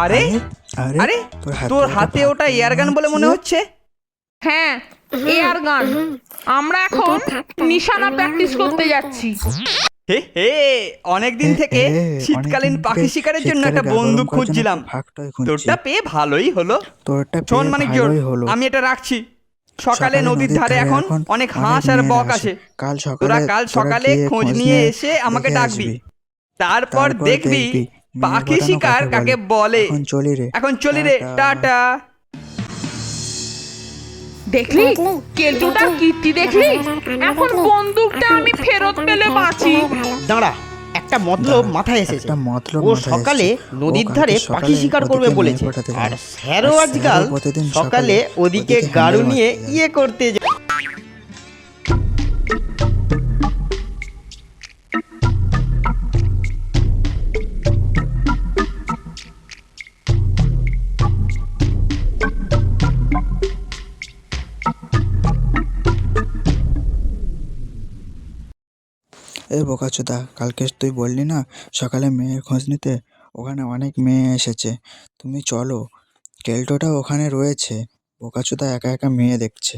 আরে আরে আরে আরে তোর হাতে ওটা এয়ারগান বলে মনে হচ্ছে। হ্যাঁ, এয়ার গান। আমরা এখন নিশানা প্র্যাকটিস করতে যাচ্ছি। হে হে, অনেকদিন থেকে শীতকালীন পাখি শিকারের জন্য একটা বন্দুক খুঁজছিলাম। তোরটা পেয়ে ভালোই হলো। শোন মানিকজোর, আমি এটা রাখছি। সকালে নদীর ধারে এখন অনেক হাঁস আর বক আসে। তোরা কাল সকালে খোঁজ নিয়ে এসে আমাকে ডাকবি। তারপর দেখবি পাখি শিকার কাকে বলে। এখন চলি রে, টাটা। দেখলি কেলটুটার কীর্তি দেখলি? এখন বন্দুকটা আমি ফেরত পেলে বাঁচি। দাঁড়া, একটা মতলব মাথায় এসেছে। ও সকালে নদীর ধারে পাখি শিকার করবে বলেছে, আর স্যারও আজকাল সকালে ওদিকে গাড়ু নিয়ে করতে যায়। এ বোকাচোদা, কালকে তুই বললি না সকালে মেয়ের খোঁজ নিতে? ওখানে অনেক মেয়ে এসেছে, তুমি চলো। কেল্টোটা ওখানে রয়েছে, বোকাচোদা একা একা মেয়ে দেখছে।